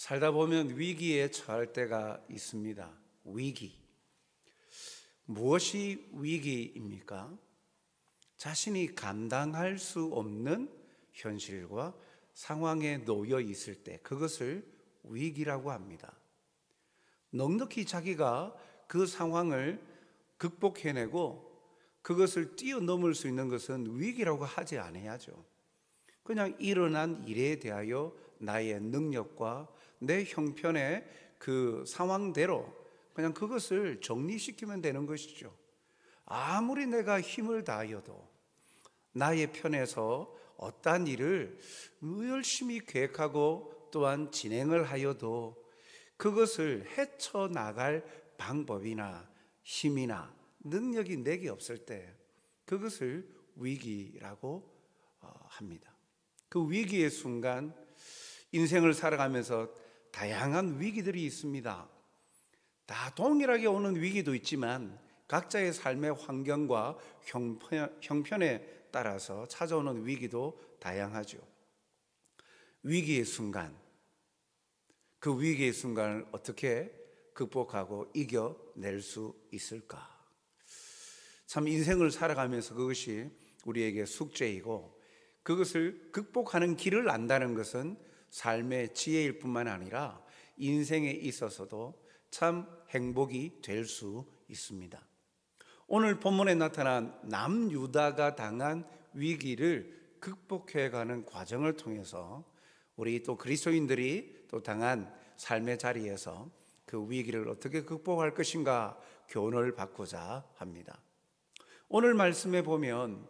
살다 보면 위기에 처할 때가 있습니다. 위기. 무엇이 위기입니까? 자신이 감당할 수 없는 현실과 상황에 놓여 있을 때 그것을 위기라고 합니다. 넉넉히 자기가 그 상황을 극복해내고 그것을 뛰어넘을 수 있는 것은 위기라고 하지 않아야죠. 그냥 일어난 일에 대하여 나의 능력과 내 형편의 그 상황대로 그냥 그것을 정리시키면 되는 것이죠. 아무리 내가 힘을 다하여도 나의 편에서 어떠한 일을 열심히 계획하고 또한 진행을 하여도 그것을 헤쳐나갈 방법이나 힘이나 능력이 내게 없을 때 그것을 위기라고 합니다. 그 위기의 순간 인생을 살아가면서 다양한 위기들이 있습니다. 다 동일하게 오는 위기도 있지만 각자의 삶의 환경과 형편에 따라서 찾아오는 위기도 다양하죠. 위기의 순간, 그 위기의 순간을 어떻게 극복하고 이겨낼 수 있을까? 참 인생을 살아가면서 그것이 우리에게 숙제이고 그것을 극복하는 길을 안다는 것은 삶의 지혜일 뿐만 아니라 인생에 있어서도 참 행복이 될 수 있습니다. 오늘 본문에 나타난 남유다가 당한 위기를 극복해가는 과정을 통해서 우리 또 그리스도인들이 또 당한 삶의 자리에서 그 위기를 어떻게 극복할 것인가 교훈을 받고자 합니다. 오늘 말씀에 보면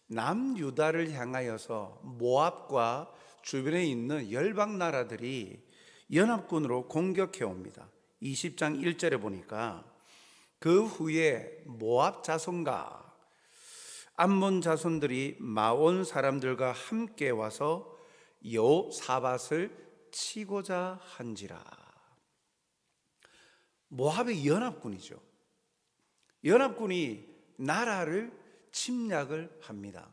남유다를 향하여서 모압과 주변에 있는 열방 나라들이 연합군으로 공격해 옵니다. 20장 1절에 보니까 그 후에 모압 자손과 암몬 자손들이 마온 사람들과 함께 와서 여호사밧을 치고자 한지라. 모압의 연합군이죠. 연합군이 나라를 침략을 합니다.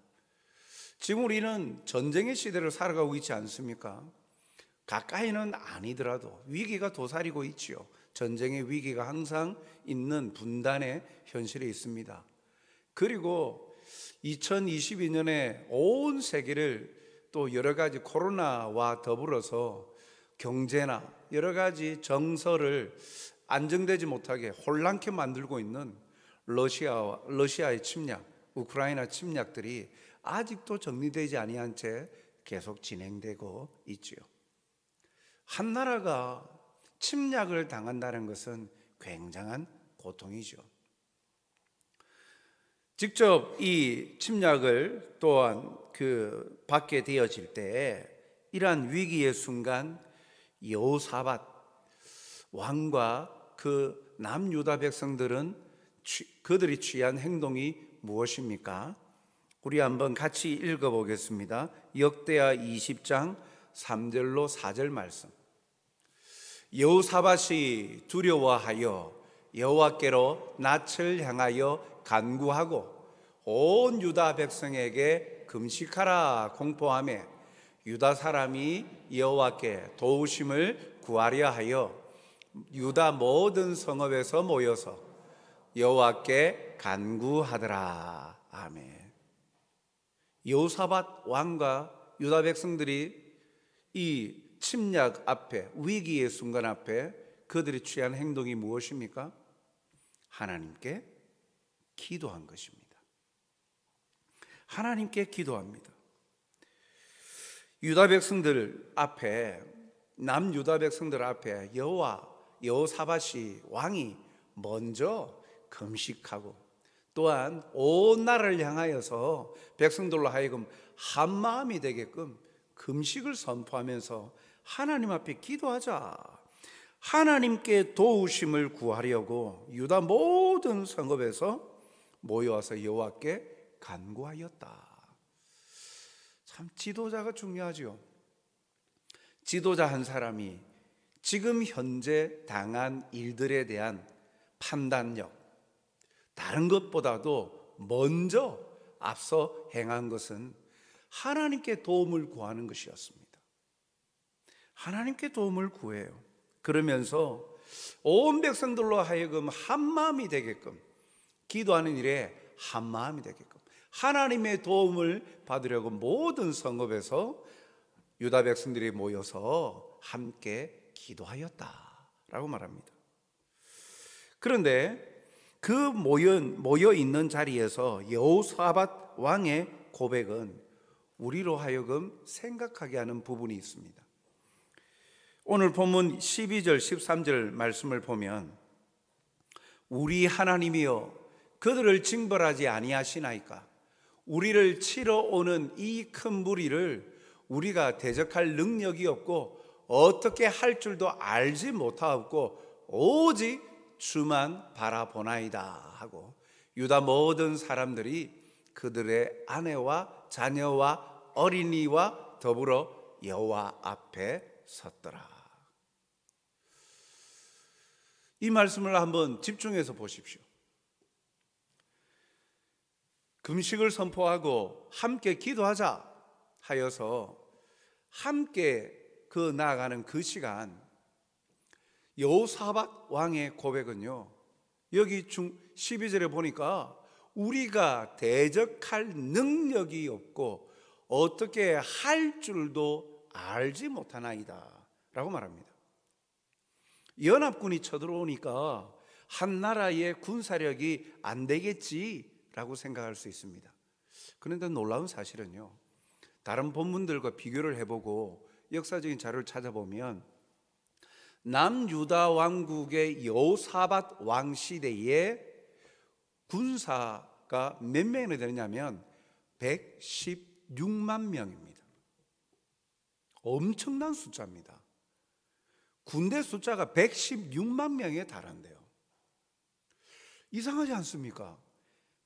지금 우리는 전쟁의 시대를 살아가고 있지 않습니까? 가까이는 아니더라도 위기가 도사리고 있지요. 전쟁의 위기가 항상 있는 분단의 현실이 있습니다. 그리고 2022년에 온 세계를 또 여러 가지 코로나와 더불어서 경제나 여러 가지 정서를 안정되지 못하게 혼란케 만들고 있는 러시아의 침략, 우크라이나 침략들이 아직도 정리되지 아니한 채 계속 진행되고 있지요. 한 나라가 침략을 당한다는 것은 굉장한 고통이죠. 직접 이 침략을 또한 받게 되어질 때 이러한 위기의 순간 여호사밧 왕과 그 남유다 백성들은 그들이 취한 행동이 무엇입니까? 우리 한번 같이 읽어보겠습니다. 역대하 20장 3절로 4절 말씀. 여호사밧이 두려워하여 여호와께로 낯을 향하여 간구하고 온 유다 백성에게 금식하라 공포하며 유다 사람이 여호와께 도우심을 구하려 하여 유다 모든 성읍에서 모여서 여호와께 간구하더라. 아멘. 여호사밧 왕과 유다 백성들이 이 침략 앞에, 위기의 순간 앞에 그들이 취한 행동이 무엇입니까? 하나님께 기도한 것입니다. 하나님께 기도합니다. 유다 백성들 앞에, 남유다 백성들 앞에 여호사밧이 왕이 먼저 금식하고 또한 온 나라를 향하여서 백성들로 하여금 한 마음이 되게끔 금식을 선포하면서 하나님 앞에 기도하자. 하나님께 도우심을 구하려고 유다 모든 성읍에서 모여와서 여호와께 간구하였다. 참 지도자가 중요하죠. 지도자 한 사람이 지금 현재 당한 일들에 대한 판단력, 다른 것보다도 먼저 앞서 행한 것은 하나님께 도움을 구하는 것이었습니다. 하나님께 도움을 구해요. 그러면서 온 백성들로 하여금 한 마음이 되게끔, 기도하는 일에 한 마음이 되게끔 하나님의 도움을 받으려고 모든 성읍에서 유다 백성들이 모여서 함께 기도하였다라고 말합니다. 그런데 그 모여 있는 자리에서 여호사밧 왕의 고백은 우리로 하여금 생각하게 하는 부분이 있습니다. 오늘 본문 12절 13절 말씀을 보면 우리 하나님이여 그들을 징벌하지 아니하시나이까? 우리를 치러 오는 이 큰 무리를 우리가 대적할 능력이 없고 어떻게 할 줄도 알지 못하옵고 오직 주만 바라보나이다 하고 유다 모든 사람들이 그들의 아내와 자녀와 어린이와 더불어 여호와 앞에 섰더라. 이 말씀을 한번 집중해서 보십시오. 금식을 선포하고 함께 기도하자 하여서 함께 나아가는 그 시간, 여호사밧 왕의 고백은요, 여기 12절에 보니까 우리가 대적할 능력이 없고 어떻게 할 줄도 알지 못하나이다 라고 말합니다. 연합군이 쳐들어오니까 한 나라의 군사력이 안 되겠지라고 생각할 수 있습니다. 그런데 놀라운 사실은요, 다른 본문들과 비교를 해보고 역사적인 자료를 찾아보면 남유다 왕국의 여호사밧 왕 시대에 군사가 몇 명이나 되느냐면 116만 명입니다. 엄청난 숫자입니다. 군대 숫자가 116만 명에 달한대요. 이상하지 않습니까?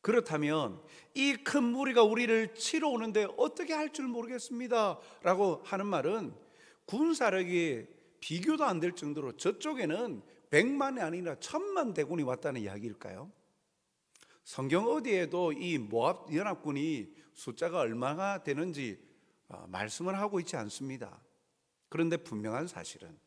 그렇다면 이 큰 무리가 우리를 치러 오는데 어떻게 할 줄 모르겠습니다 라고 하는 말은 군사력이 비교도 안 될 정도로 저쪽에는 100만이 아니라 1000만 대군이 왔다는 이야기일까요? 성경 어디에도 이 모압 연합군이 숫자가 얼마나 되는지 말씀을 하고 있지 않습니다. 그런데 분명한 사실은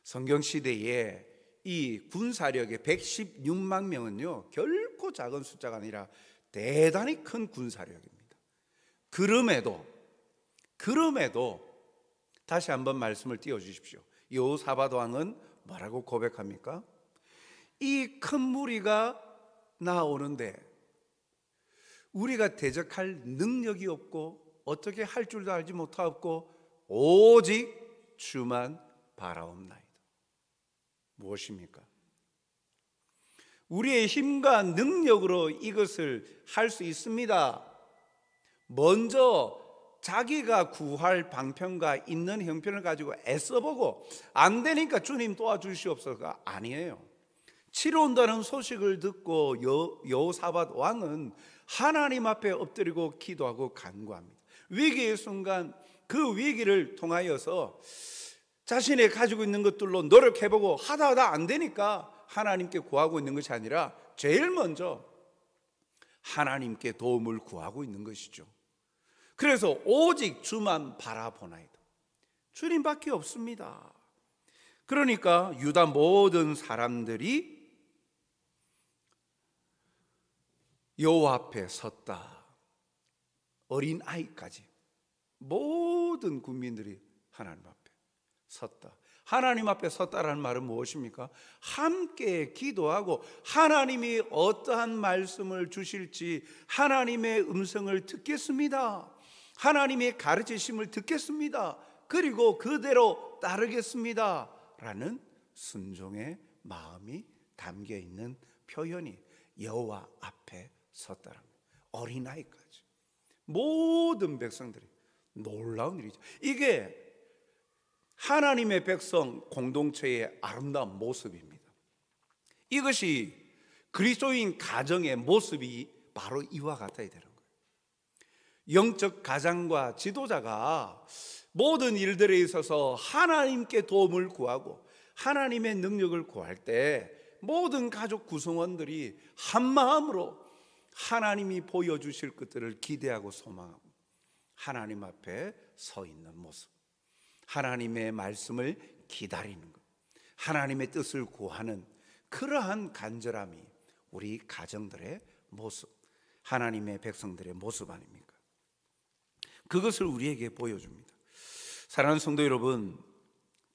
성경 시대에 이 군사력의 116만 명은요 결코 작은 숫자가 아니라 대단히 큰 군사력입니다. 그럼에도 다시 한번 말씀을 띄워주십시오. 여호사밧 왕은 뭐라고 고백합니까? 이 큰 무리가 나오는데 우리가 대적할 능력이 없고 어떻게 할 줄도 알지 못하고 오직 주만 바라옵나이다. 무엇입니까? 우리의 힘과 능력으로 이것을 할 수 있습니다. 먼저 자기가 구할 방편과 있는 형편을 가지고 애써보고 안 되니까 주님 도와주시옵소서가 아니에요. 치러 온다는 소식을 듣고 여호사밧 왕은 하나님 앞에 엎드리고 기도하고 간구합니다. 위기의 순간 그 위기를 통하여서 자신이 가지고 있는 것들로 노력해보고 하다 안 되니까 하나님께 구하고 있는 것이 아니라 제일 먼저 하나님께 도움을 구하고 있는 것이죠. 그래서 오직 주만 바라보나이다. 주님밖에 없습니다. 그러니까 유다 모든 사람들이 여호와 앞에 섰다. 어린 아이까지 모든 국민들이 하나님 앞에 섰다. 하나님 앞에 섰다라는 말은 무엇입니까? 함께 기도하고 하나님이 어떠한 말씀을 주실지 하나님의 음성을 듣겠습니다. 하나님의 가르치심을 듣겠습니다. 그리고 그대로 따르겠습니다 라는 순종의 마음이 담겨 있는 표현이 여호와 앞에 섰다랍니다. 어린아이까지 모든 백성들이 놀라운 일이죠. 이게 하나님의 백성 공동체의 아름다운 모습입니다. 이것이 그리스도인 가정의 모습이 바로 이와 같아야 되는 거예요. 영적 가장과 지도자가 모든 일들에 있어서 하나님께 도움을 구하고 하나님의 능력을 구할 때 모든 가족 구성원들이 한 마음으로 하나님이 보여주실 것들을 기대하고 소망하고 하나님 앞에 서 있는 모습. 하나님의 말씀을 기다리는 것, 하나님의 뜻을 구하는 그러한 간절함이 우리 가정들의 모습, 하나님의 백성들의 모습 아닙니까? 그것을 우리에게 보여줍니다. 사랑하는 성도 여러분,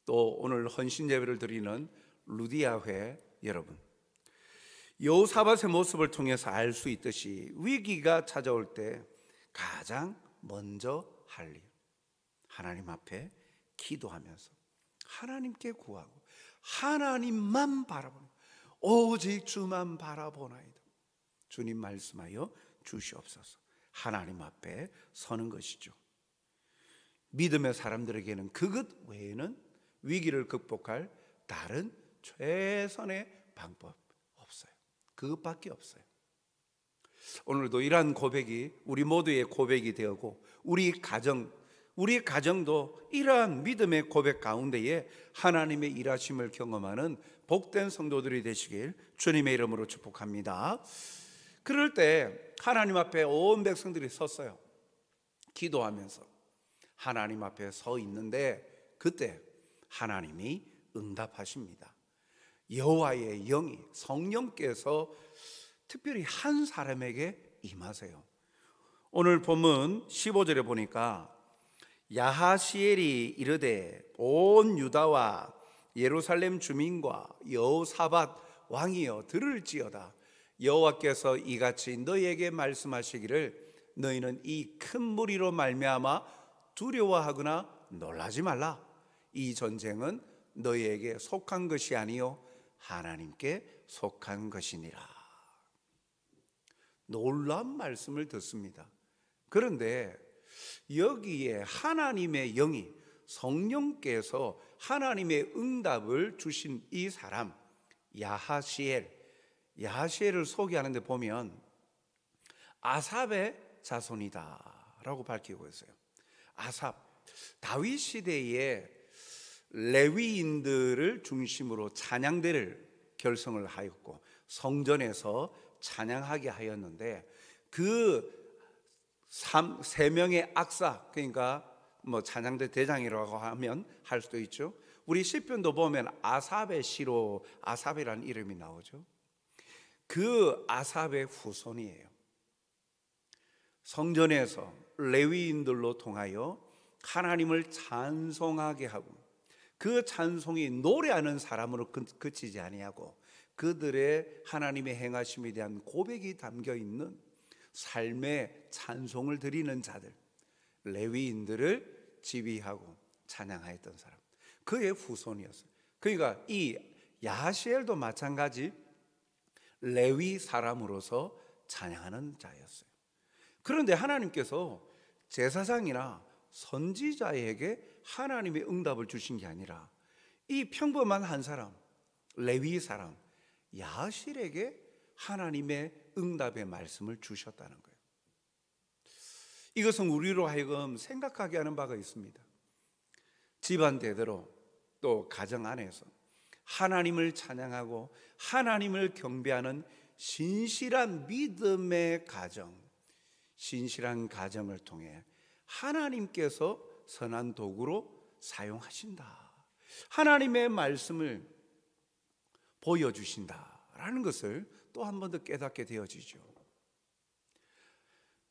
또 오늘 헌신 예배를 드리는 루디아회 여러분, 여호사밧의 모습을 통해서 알 수 있듯이 위기가 찾아올 때 가장 먼저 할 일, 하나님 앞에 기도하면서 하나님께 구하고 하나님만 바라보는, 오직 주만 바라보나이다. 주님 말씀하여 주시옵소서. 하나님 앞에 서는 것이죠. 믿음의 사람들에게는 그것 외에는 위기를 극복할 다른 최선의 방법 없어요. 그것밖에 없어요. 오늘도 이러한 고백이 우리 모두의 고백이 되었고, 우리 가정도 이러한 믿음의 고백 가운데에 하나님의 일하심을 경험하는 복된 성도들이 되시길 주님의 이름으로 축복합니다. 그럴 때 하나님 앞에 온 백성들이 섰어요. 기도하면서 하나님 앞에 서 있는데 그때 하나님이 응답하십니다. 여호와의 영이, 성령께서 특별히 한 사람에게 임하세요. 오늘 본문 15절에 보니까 야하시엘이 이르되 온 유다와 예루살렘 주민과 여호사밧 왕이여 들을지어다. 여호와께서 이같이 너희에게 말씀하시기를 너희는 이 큰 무리로 말미암아 두려워하거나 놀라지 말라. 이 전쟁은 너희에게 속한 것이 아니요 하나님께 속한 것이니라. 놀라운 말씀을 듣습니다. 그런데 여기에 하나님의 영이, 성령께서 하나님의 응답을 주신 이 사람 야하시엘을 소개하는데 보면 아삽의 자손이다 라고 밝히고 있어요. 아삽, 다윗 시대에 레위인들을 중심으로 찬양대를 결성을 하였고 성전에서 찬양하게 하였는데 그 세 명의 악사, 그러니까 뭐 찬양대 대장이라고 하면 할 수도 있죠. 우리 시편도 보면 아삽의 시로 아삽이라는 이름이 나오죠. 그 아삽의 후손이에요. 성전에서 레위인들로 통하여 하나님을 찬송하게 하고 그 찬송이 노래하는 사람으로 그치지 아니하고 그들의 하나님의 행하심에 대한 고백이 담겨 있는 삶의 찬송을 드리는 자들, 레위인들을 지휘하고 찬양하였던 사람, 그의 후손이었어요. 그러니까 이 야하시엘도 마찬가지 레위 사람으로서 찬양하는 자였어요. 그런데 하나님께서 제사장이나 선지자에게 하나님의 응답을 주신 게 아니라 이 평범한 한 사람, 레위 사람 야하시엘에게 하나님의 응답의 말씀을 주셨다는 거예요. 이것은 우리로 하여금 생각하게 하는 바가 있습니다. 집안 대대로 또 가정 안에서 하나님을 찬양하고 하나님을 경배하는 신실한 믿음의 가정, 신실한 가정을 통해 하나님께서 선한 도구로 사용하신다, 하나님의 말씀을 보여주신다라는 것을 또 한 번 더 깨닫게 되어지죠.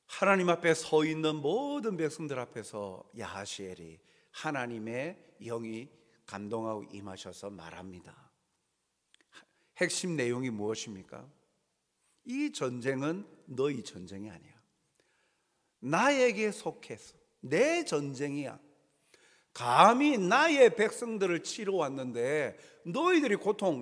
하나님 앞에 서 있는 모든 백성들 앞에서 야하시엘이 하나님의 영이 감동하고 임하셔서 말합니다. 핵심 내용이 무엇입니까? 이 전쟁은 너희 전쟁이 아니야. 나에게 속해서 내 전쟁이야. 감히 나의 백성들을 치러 왔는데 너희들이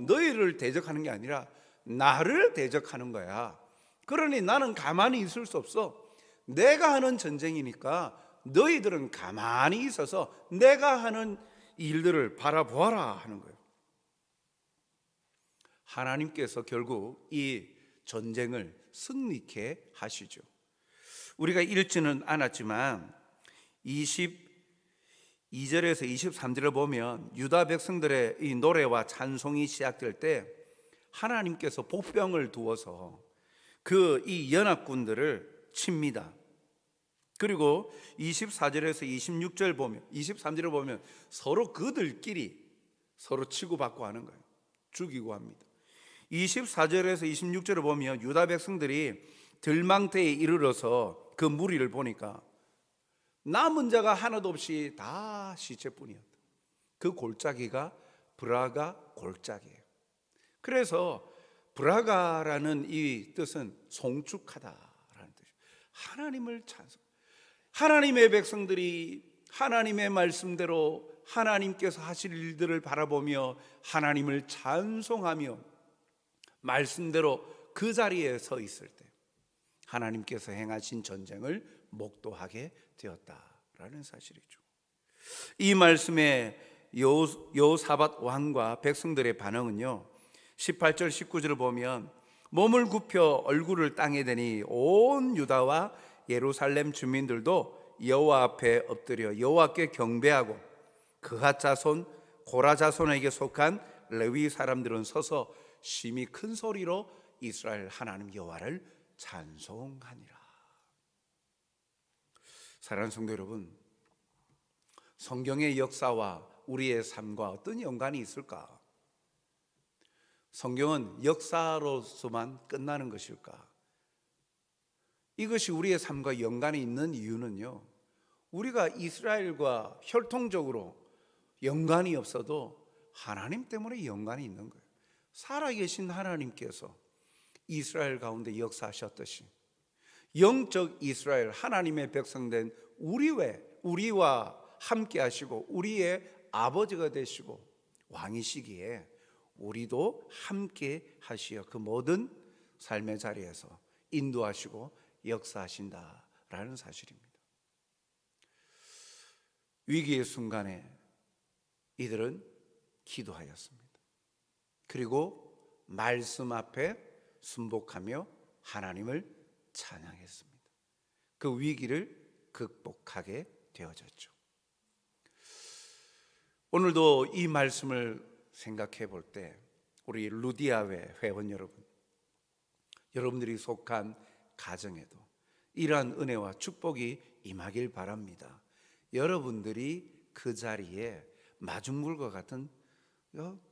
너희를 대적하는 게 아니라 나를 대적하는 거야. 그러니 나는 가만히 있을 수 없어. 내가 하는 전쟁이니까 너희들은 가만히 있어서 내가 하는 일들을 바라보아라 하는 거예요. 하나님께서 결국 이 전쟁을 승리케 하시죠. 우리가 읽지는 않았지만 22절에서 23절을 보면 유다 백성들의 이 노래와 찬송이 시작될 때 하나님께서 복병을 두어서 이 연합군들을 칩니다. 그리고 24절에서 26절 보면, 23절을 보면 서로 그들끼리 서로 치고받고 하는 거예요. 죽이고 합니다. 24절에서 26절을 보면 유다 백성들이 들망대에 이르러서 그 무리를 보니까 남은 자가 하나도 없이 다 시체뿐이었다. 그 골짜기가 브라가 골짜기예요. 그래서 브라가라는 이 뜻은 송축하다라는 뜻이에요. 하나님을 찬송. 하나님의 백성들이 하나님의 말씀대로 하나님께서 하실 일들을 바라보며 하나님을 찬송하며 말씀대로 그 자리에 서 있을 때 하나님께서 행하신 전쟁을 목도하게 되었다라는 사실이죠. 이 말씀에 여호사밧 왕과 백성들의 반응은요, 18절 19절을 보면 몸을 굽혀 얼굴을 땅에 대니 온 유다와 예루살렘 주민들도 여호와 앞에 엎드려 여호와께 경배하고 그핫 자손 고라 자손에게 속한 레위 사람들은 서서 심히 큰 소리로 이스라엘 하나님 여호와를 찬송하니라. 사랑하는 성도 여러분, 성경의 역사와 우리의 삶과 어떤 연관이 있을까? 성경은 역사로서만 끝나는 것일까? 이것이 우리의 삶과 연관이 있는 이유는요, 우리가 이스라엘과 혈통적으로 연관이 없어도 하나님 때문에 연관이 있는 거예요. 살아계신 하나님께서 이스라엘 가운데 역사하셨듯이 영적 이스라엘 하나님의 백성된 우리와 함께 하시고 우리의 아버지가 되시고 왕이시기에 우리도 함께 하시어 그 모든 삶의 자리에서 인도하시고 역사하신다라는 사실입니다. 위기의 순간에 이들은 기도하였습니다. 그리고 말씀 앞에 순복하며 하나님을 찬양했습니다. 그 위기를 극복하게 되어졌죠. 오늘도 이 말씀을 생각해 볼 때 우리 루디아회 회원 여러분들이 속한 가정에도 이러한 은혜와 축복이 임하길 바랍니다. 여러분들이 그 자리에 마중물과 같은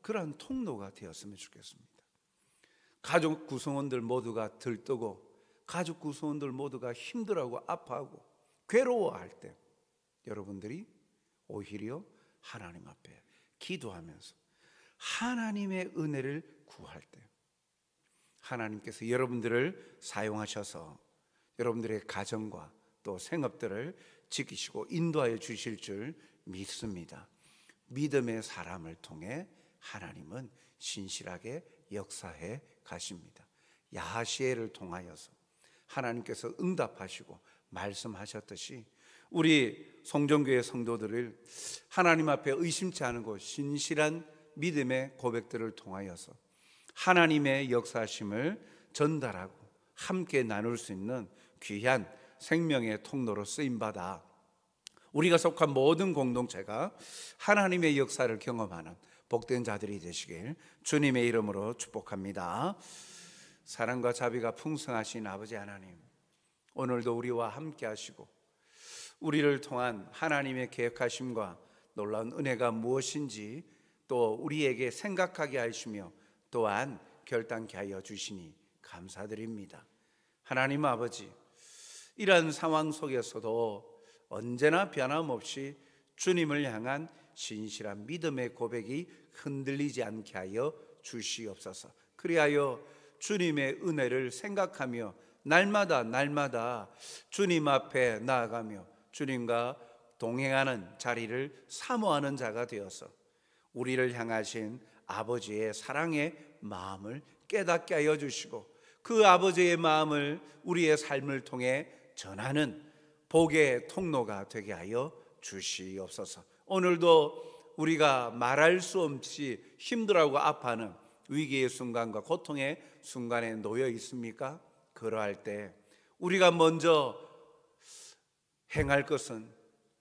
그러한 통로가 되었으면 좋겠습니다. 가족 구성원들 모두가 들뜨고 가족 구성원들 모두가 힘들어하고 아파하고 괴로워할 때 여러분들이 오히려 하나님 앞에 기도하면서 하나님의 은혜를 구할 때 하나님께서 여러분들을 사용하셔서 여러분들의 가정과 또 생업들을 지키시고 인도하여 주실 줄 믿습니다. 믿음의 사람을 통해 하나님은 신실하게 역사해 가십니다. 야하시엘을 통하여서 하나님께서 응답하시고 말씀하셨듯이 우리 성전교회 성도들을 하나님 앞에 의심치 않고 신실한 믿음의 고백들을 통하여서 하나님의 역사심을 전달하고 함께 나눌 수 있는 귀한 생명의 통로로 쓰임받아 우리가 속한 모든 공동체가 하나님의 역사를 경험하는 복된 자들이 되시길 주님의 이름으로 축복합니다. 사랑과 자비가 풍성하신 아버지 하나님, 오늘도 우리와 함께 하시고 우리를 통한 하나님의 계획하심과 놀라운 은혜가 무엇인지 또 우리에게 생각하게 하시며 또한 결단케 하여 주시니 감사드립니다. 하나님 아버지, 이러한 상황 속에서도 언제나 변함없이 주님을 향한 신실한 믿음의 고백이 흔들리지 않게 하여 주시옵소서. 그리하여 주님의 은혜를 생각하며 날마다 주님 앞에 나아가며 주님과 동행하는 자리를 사모하는 자가 되어서 우리를 향하신 아버지의 사랑의 마음을 깨닫게 하여 주시고 그 아버지의 마음을 우리의 삶을 통해 전하는 복의 통로가 되게 하여 주시옵소서. 오늘도 우리가 말할 수 없이 힘들어하고 아파하는 위기의 순간과 고통의 순간에 놓여 있습니까? 그러할 때 우리가 먼저 행할 것은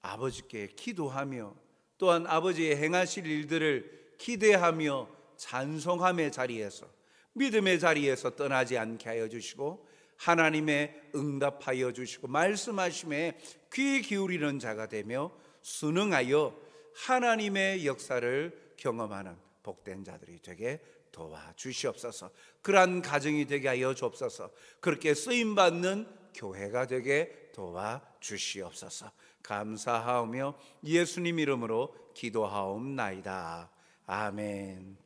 아버지께 기도하며 또한 아버지의 행하실 일들을 기대하며 찬송함의 자리에서 믿음의 자리에서 떠나지 않게 하여 주시고 하나님의 응답하여 주시고 말씀하심에 귀 기울이는 자가 되며 순응하여 하나님의 역사를 경험하는 복된 자들이 되게 도와주시옵소서. 그러한 가정이 되게 하여 주옵소서. 그렇게 쓰임받는 교회가 되게 도와주시옵소서. 감사하오며 예수님 이름으로 기도하옵나이다. 아멘.